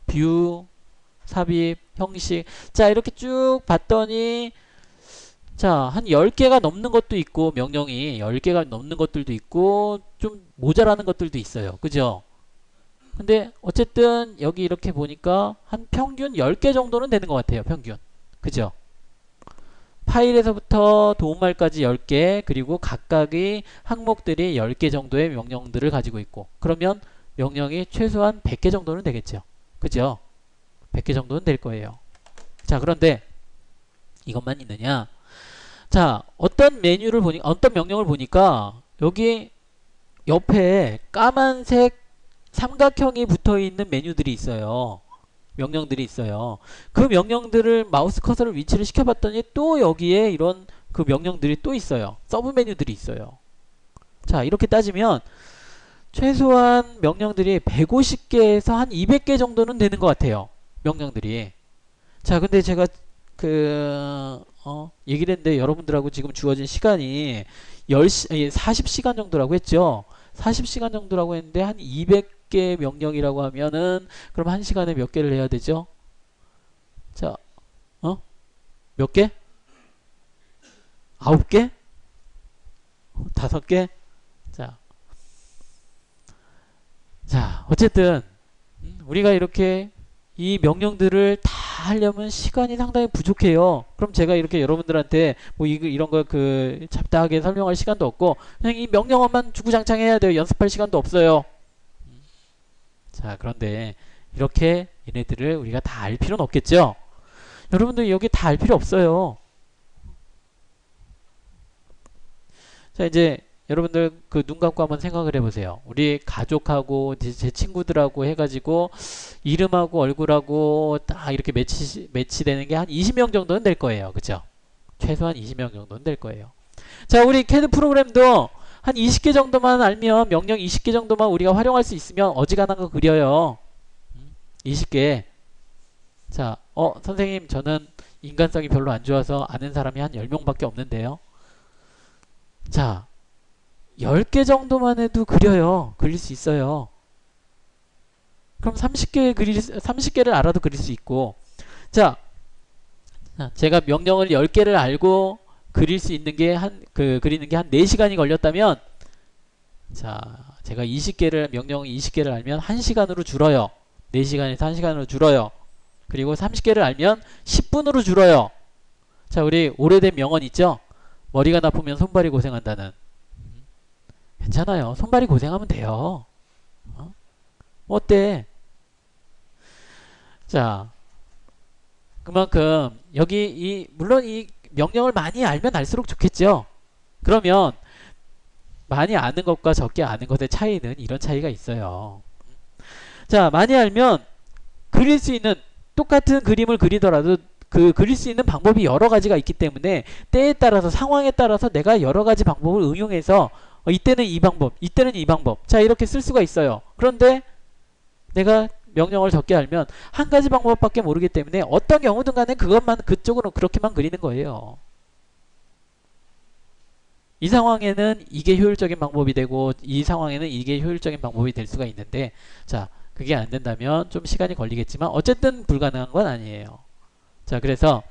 뷰, 삽입, 형식. 자, 이렇게 쭉 봤더니 자, 한 10개가 넘는 것도 있고, 명령이 10개가 넘는 것들도 있고, 좀 모자라는 것들도 있어요. 그죠? 근데 어쨌든 여기 이렇게 보니까 한 평균 10개 정도는 되는 것 같아요. 평균. 그죠? 파일에서부터 도움말까지 10개, 그리고 각각의 항목들이 10개 정도의 명령들을 가지고 있고, 그러면 명령이 최소한 100개 정도는 되겠죠. 그죠? 100개 정도는 될 거예요. 자, 그런데 이것만 있느냐? 자, 어떤 명령을 보니까 여기 옆에 까만색 삼각형이 붙어 있는 메뉴들이 있어요. 명령들이 있어요. 그 명령들을 마우스 커서를 위치를 시켜봤더니 또 여기에 이런 그 명령들이 또 있어요. 서브 메뉴들이 있어요. 자, 이렇게 따지면 최소한 명령들이 150개에서 한 200개 정도는 되는 것 같아요. 명령들이. 자, 근데 제가 얘기를 했는데 여러분들하고 지금 주어진 시간이 40시간 정도라고 했죠. 40시간 정도라고 했는데 한 200개 명령이라고 하면은 그럼 1시간에 몇 개를 해야 되죠? 자, 몇 개? 9개? 5개? 자, 어쨌든 우리가 이렇게 이 명령들을 다 하려면 시간이 상당히 부족해요. 그럼 제가 이렇게 여러분들한테 뭐 이런 거 그 잡다하게 설명할 시간도 없고 그냥 이 명령어만 주구장창 해야 돼요. 연습할 시간도 없어요. 자, 그런데 이렇게 얘네들을 우리가 다 알 필요는 없겠죠? 여러분들 여기 다 알 필요 없어요. 자, 이제 여러분들 그 눈 감고 한번 생각을 해보세요. 우리 가족하고 제 친구들하고 해가지고 이름하고 얼굴하고 딱 이렇게 매치되는 게 한 20명 정도는 될 거예요. 그죠? 최소한 20명 정도는 될 거예요. 자, 우리 CAD 프로그램도 한 20개 정도만 알면 명령 20개 정도만 우리가 활용할 수 있으면 어지간한 거 그려요. 20개. 자, 선생님 저는 인간성이 별로 안 좋아서 아는 사람이 한 10명밖에 없는데요. 자, 10개 정도만 해도 그릴 수 있어요. 그럼 30개를 알아도 그릴 수 있고. 자, 제가 명령을 10개를 알고 그릴 수 있는 게 그리는 게 한 4시간이 걸렸다면, 자, 제가 명령 20개를 알면 1시간으로 줄어요. 4시간에서 1시간으로 줄어요. 그리고 30개를 알면 10분으로 줄어요. 자, 우리 오래된 명언 있죠? 머리가 나쁘면 손발이 고생한다는. 괜찮아요. 손발이 고생하면 돼요. 어때? 자, 그만큼 여기 물론 이 명령을 많이 알면 알수록 좋겠죠. 그러면 많이 아는 것과 적게 아는 것의 차이는 이런 차이가 있어요. 자, 많이 알면 그릴 수 있는 똑같은 그림을 그리더라도 그 그릴 수 있는 방법이 여러 가지가 있기 때문에 때에 따라서 상황에 따라서 내가 여러 가지 방법을 응용해서 이때는 이 방법, 이때는 이 방법. 자, 이렇게 쓸 수가 있어요. 그런데 내가 명령어를 적게 알면 한 가지 방법밖에 모르기 때문에 어떤 경우든 간에 그것만 그쪽으로 그렇게만 그리는 거예요. 이 상황에는 이게 효율적인 방법이 되고 이 상황에는 이게 효율적인 방법이 될 수가 있는데 자, 그게 안 된다면 좀 시간이 걸리겠지만 어쨌든 불가능한 건 아니에요. 자, 그래서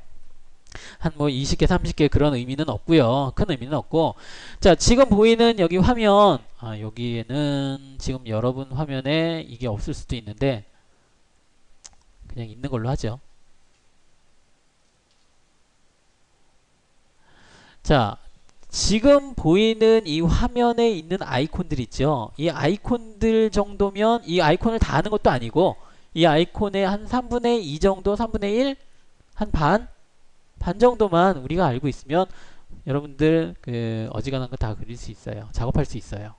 한 뭐 20개 30개 그런 의미는 없고요. 큰 의미는 없고 자, 지금 보이는 여기 화면 여기에는 지금 여러분 화면에 이게 없을 수도 있는데 그냥 있는 걸로 하죠. 자, 지금 보이는 이 화면에 있는 아이콘들 있죠. 이 아이콘들 정도면 이 아이콘을 다 하는 것도 아니고 이 아이콘의 한 3분의 2 정도, 3분의 1, 한 반 정도만 우리가 알고 있으면 여러분들 그 어지간한 거 다 그릴 수 있어요. 작업할 수 있어요.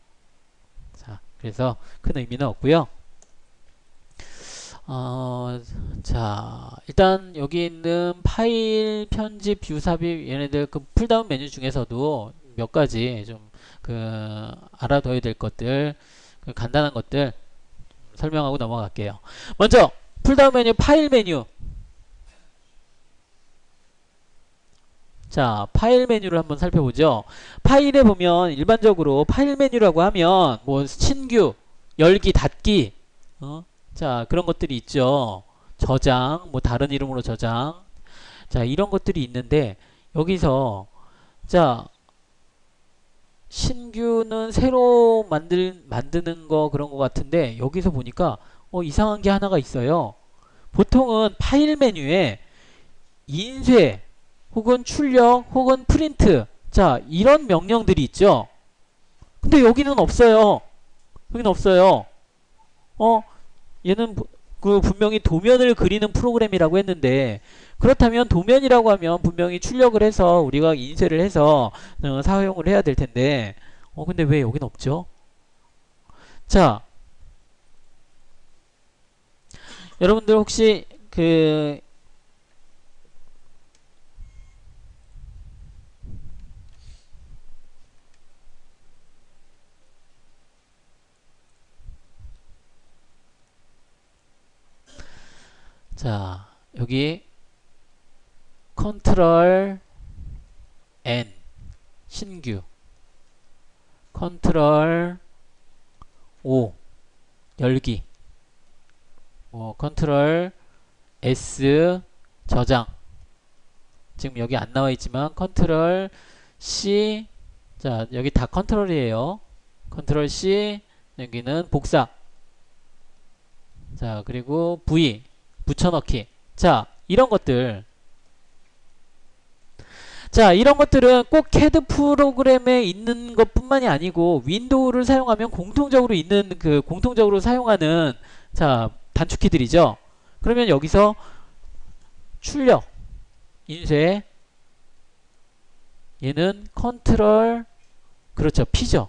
자, 그래서 큰 의미는 없고요. 자, 일단 여기 있는 파일, 편집, 뷰 삽입 얘네들 그 풀다운 메뉴 중에서도 몇 가지 좀 그 알아둬야 될 것들, 그 간단한 것들 설명하고 넘어갈게요. 먼저 풀다운 메뉴 파일 메뉴. 자, 파일 메뉴를 한번 살펴보죠. 파일에 보면 일반적으로 파일 메뉴라고 하면 뭐 신규, 열기, 닫기, 자, 그런 것들이 있죠. 저장, 뭐 다른 이름으로 저장. 자, 이런 것들이 있는데 여기서 자, 신규는 새로 만드는 거 그런 거 같은데 여기서 보니까 이상한 게 하나가 있어요. 보통은 파일 메뉴에 인쇄 혹은 출력 혹은 프린트 자, 이런 명령들이 있죠. 근데 여기는 없어요. 여기는 없어요. 얘는 그 분명히 도면을 그리는 프로그램이라고 했는데 그렇다면 도면이라고 하면 분명히 출력을 해서 우리가 인쇄를 해서 사용을 해야 될 텐데 근데 왜 여긴 없죠? 자, 여러분들 혹시 그 자, 여기 컨트롤 N 신규 컨트롤 O 열기 컨트롤 S 저장 지금 여기 안 나와 있지만 컨트롤 C 자, 여기 다 컨트롤이에요. 컨트롤 C 여기는 복사 자, 그리고 V 붙여넣기 자, 이런 것들 자, 이런 것들은 꼭 CAD 프로그램에 있는 것뿐만이 아니고 윈도우를 사용하면 공통적으로 있는 그 공통적으로 사용하는 자, 단축키들이죠. 그러면 여기서 출력 인쇄 얘는 컨트롤 그렇죠. P죠.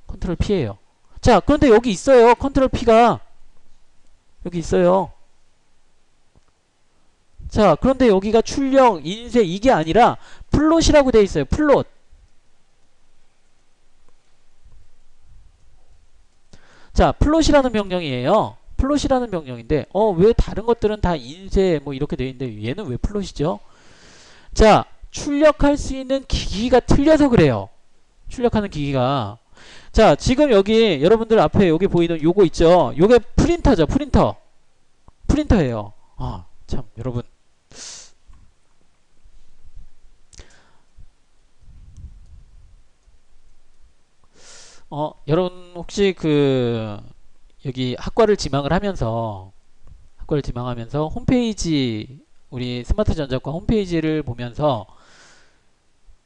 컨트롤 P예요. 자, 그런데 여기 있어요. 컨트롤 P가 여기 있어요. 자, 그런데 여기가 출력, 인쇄 이게 아니라 플롯이라고 되어 있어요. 플롯. 자, 플롯이라는 명령이에요. 플롯이라는 명령인데 왜 다른 것들은 다 인쇄 뭐 이렇게 되어 있는데 얘는 왜 플롯이죠? 자, 출력할 수 있는 기기가 틀려서 그래요. 출력하는 기기가. 자, 지금 여기 여러분들 앞에 여기 보이는 요거 있죠? 요게 프린터죠. 프린터. 프린터예요. 참 여러분 여러분 혹시 그 여기 학과를 지망을 하면서 홈페이지 우리 스마트전자과 홈페이지를 보면서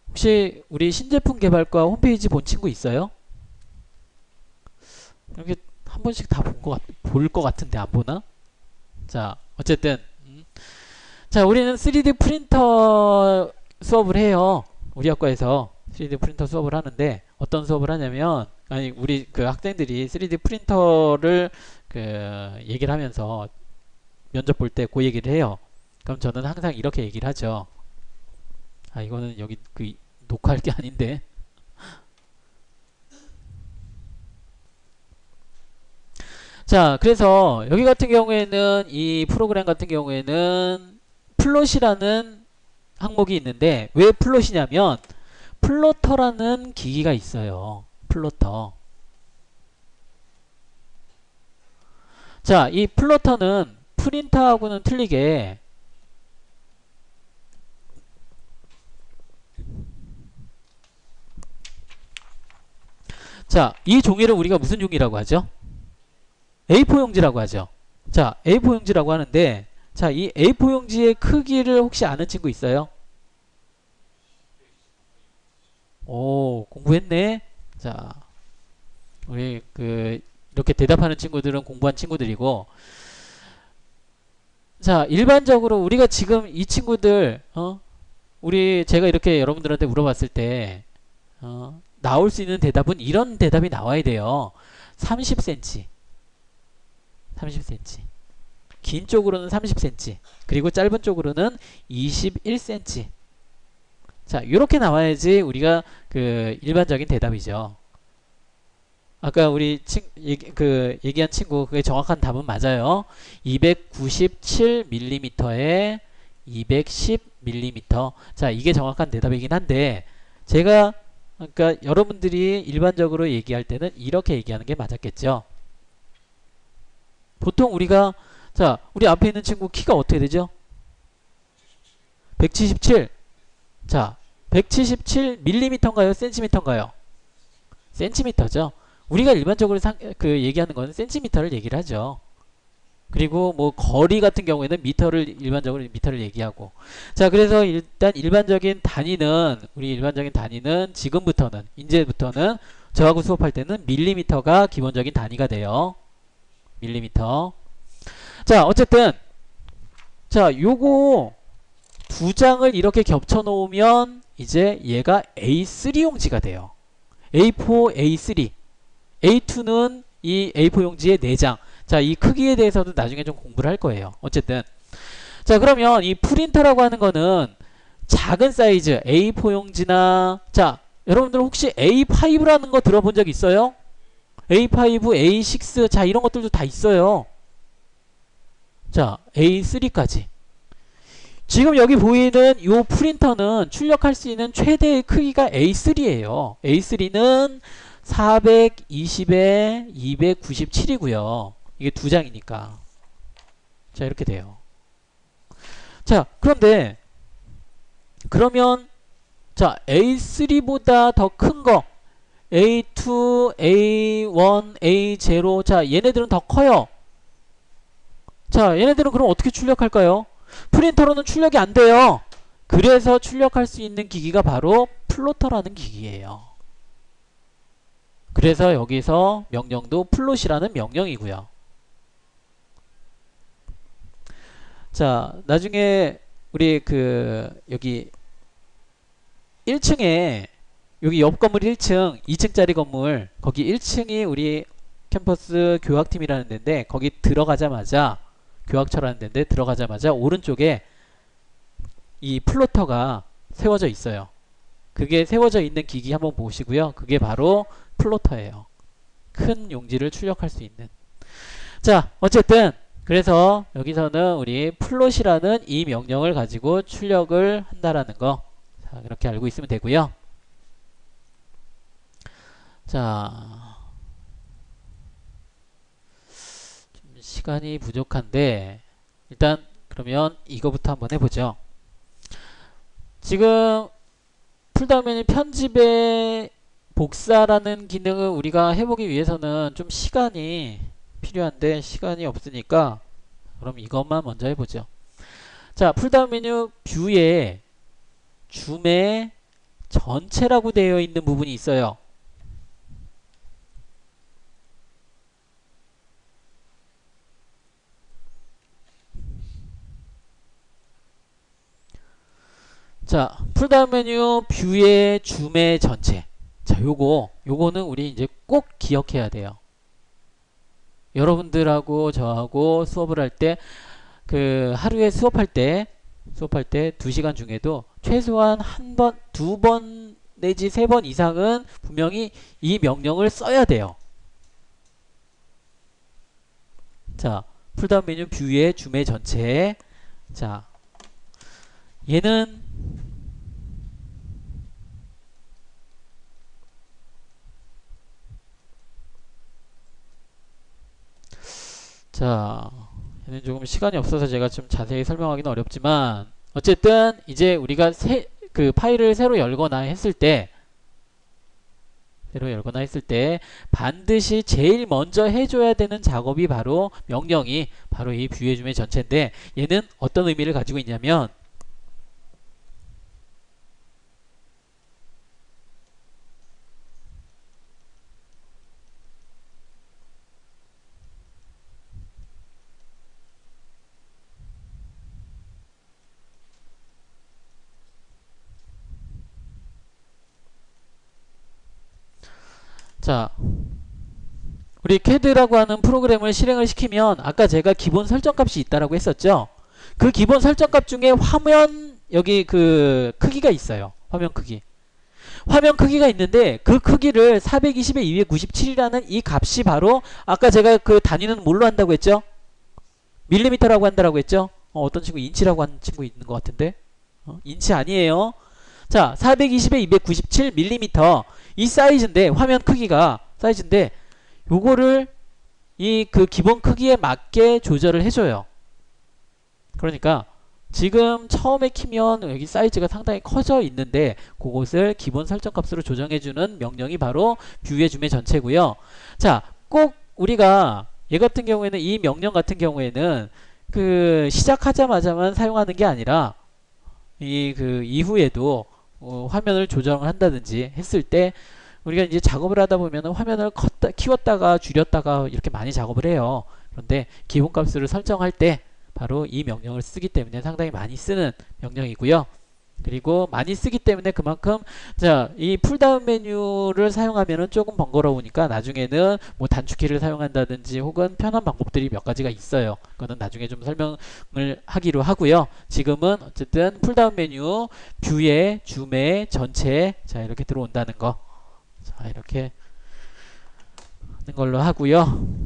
혹시 우리 신제품 개발과 홈페이지 본 친구 있어요? 이렇게 한 번씩 다 볼 것 같은데 안 보나? 자, 어쨌든 자, 우리는 3D 프린터 수업을 해요. 우리 학과에서 3D 프린터 수업을 하는데 어떤 수업을 하냐면, 아니 우리 그 학생들이 3D 프린터를 그 얘기를 하면서 면접 볼 때 그 얘기를 해요. 그럼 저는 항상 이렇게 얘기를 하죠. 아, 이거는 여기 그 녹화할 게 아닌데. 자, 그래서 여기 같은 경우에는 이 프로그램 같은 경우에는 플롯이라는 항목이 있는데 왜 플롯이냐면 플로터라는 기기가 있어요. 플로터. 자, 이 플로터는 프린터하고는 틀리게 자, 이 종이를 우리가 무슨 종이라고 하죠? A4 용지라고 하죠. 자, A4 용지라고 하는데 자, 이 A4 용지의 크기를 혹시 아는 친구 있어요? 오, 공부했네. 자, 우리 그 이렇게 대답하는 친구들은 공부한 친구들이고 자, 일반적으로 우리가 지금 이 친구들 우리 제가 이렇게 여러분들한테 물어봤을 때 나올 수 있는 대답은 이런 대답이 나와야 돼요. 30cm. 30cm. 긴 쪽으로는 30cm. 그리고 짧은 쪽으로는 21cm. 자, 이렇게 나와야지 우리가 그 일반적인 대답이죠. 아까 우리 얘기한 친구 그게 정확한 답은 맞아요. 297mm에 210mm. 자, 이게 정확한 대답이긴 한데 제가 그러니까 여러분들이 일반적으로 얘기할 때는 이렇게 얘기하는 게 맞았겠죠. 보통 우리가 자, 우리 앞에 있는 친구 키가 어떻게 되죠? 177. 자, 177mm인가요? 센티미터인가요? 센티미터죠. 우리가 일반적으로 얘기하는 거는 센티미터를 얘기를 하죠. 그리고 뭐 거리 같은 경우에는 미터를 일반적으로 미터를 얘기하고 자, 그래서 일단 일반적인 단위는 우리 일반적인 단위는 지금부터는 이제부터는 저하고 수업할 때는 밀리미터가 기본적인 단위가 돼요. 밀리미터. 자, 어쨌든 자, 요거 두 장을 이렇게 겹쳐 놓으면 이제 얘가 A3 용지가 돼요. A4, A3. A2는 이 A4 용지의 4장. 자, 이 크기에 대해서도 나중에 좀 공부를 할 거예요. 어쨌든. 자, 그러면 이 프린터라고 하는 거는 작은 사이즈 A4 용지나 자, 여러분들 혹시 A5라는 거 들어본 적 있어요? A5, A6 자, 이런 것들도 다 있어요. 자, A3까지. 지금 여기 보이는 이 프린터는 출력할 수 있는 최대의 크기가 A3예요. A3는 420에 297이고요. 이게 두 장이니까. 자, 이렇게 돼요. 자, 그런데 그러면 자, A3보다 더 큰 거 A2, A1, A0 자, 얘네들은 더 커요. 자, 얘네들은 그럼 어떻게 출력할까요? 프린터로는 출력이 안 돼요. 그래서 출력할 수 있는 기기가 바로 플로터라는 기기예요. 그래서 여기서 명령도 플롯이라는 명령이고요. 자, 나중에 우리 그 여기 1층에 여기 옆 건물 1층 2층짜리 건물 거기 1층이 우리 캠퍼스 교학팀이라는 데인데 거기 들어가자마자 교학처라는 데인데 들어가자마자 오른쪽에 이 플로터가 세워져 있어요. 그게 세워져 있는 기기 한번 보시고요. 그게 바로 플로터예요. 큰 용지를 출력할 수 있는. 자, 어쨌든 그래서 여기서는 우리 플롯이라는 이 명령을 가지고 출력을 한다라는 거 자, 이렇게 알고 있으면 되고요. 자, 좀 시간이 부족한데 일단 그러면 이거부터 한번 해보죠. 지금 풀다운메뉴 편집의 복사라는 기능을 우리가 해보기 위해서는 좀 시간이 필요한데 시간이 없으니까 그럼 이것만 먼저 해보죠. 자, 풀다운 메뉴 뷰에 줌의 전체라고 되어 있는 부분이 있어요. 자, 풀다운 메뉴 뷰의 줌의 전체. 자, 요거는 우리 이제 꼭 기억해야 돼요. 여러분들하고 저하고 수업을 할 때, 그 하루에 수업할 때 2시간 중에도 최소한 한 번, 두 번 내지 세 번 이상은 분명히 이 명령을 써야 돼요. 자, 풀다운 메뉴 뷰의 줌의 전체. 자, 얘는 자, 얘는 조금 시간이 없어서 제가 좀 자세히 설명하기는 어렵지만 어쨌든 이제 우리가 그 파일을 새로 열거나 했을 때 반드시 제일 먼저 해줘야 되는 작업이 바로 명령이 바로 이 뷰의 줌의 전체인데, 얘는 어떤 의미를 가지고 있냐면 자, 우리 CAD라고 하는 프로그램을 실행을 시키면 아까 제가 기본 설정값이 있다라고 했었죠. 그 기본 설정값 중에 화면 여기 그 크기가 있어요. 화면 크기가 있는데 그 크기를 420에 297이라는 이 값이 바로 아까 제가 그 단위는 뭘로 한다고 했죠? 밀리미터라고 한다라고 했죠? 어떤 친구 인치라고 하는 친구 있는 것 같은데 인치 아니에요. 자, 420에 297 밀리미터 이 사이즈인데, 화면 크기가 사이즈인데 요거를 이 그 기본 크기에 맞게 조절을 해줘요. 그러니까 지금 처음에 키면 여기 사이즈가 상당히 커져 있는데 그것을 기본 설정값으로 조정해주는 명령이 바로 뷰의 줌의 전체고요. 자, 꼭 우리가 얘 같은 경우에는 이 명령 같은 경우에는 그 시작하자마자만 사용하는 게 아니라 이 그 이후에도 화면을 조정을 한다든지 했을 때 우리가 이제 작업을 하다 보면 화면을 키웠다가 줄였다가 이렇게 많이 작업을 해요. 그런데 기본값을 설정할 때 바로 이 명령을 쓰기 때문에 상당히 많이 쓰는 명령이고요. 그리고 많이 쓰기 때문에 그만큼 자, 이 풀다운 메뉴를 사용하면은 조금 번거로우니까 나중에는 뭐 단축키를 사용한다든지 혹은 편한 방법들이 몇 가지가 있어요. 그거는 나중에 좀 설명을 하기로 하고요. 지금은 어쨌든 풀다운 메뉴 뷰에 줌에 전체 자 이렇게 들어온다는 거 자 이렇게 하는 걸로 하고요.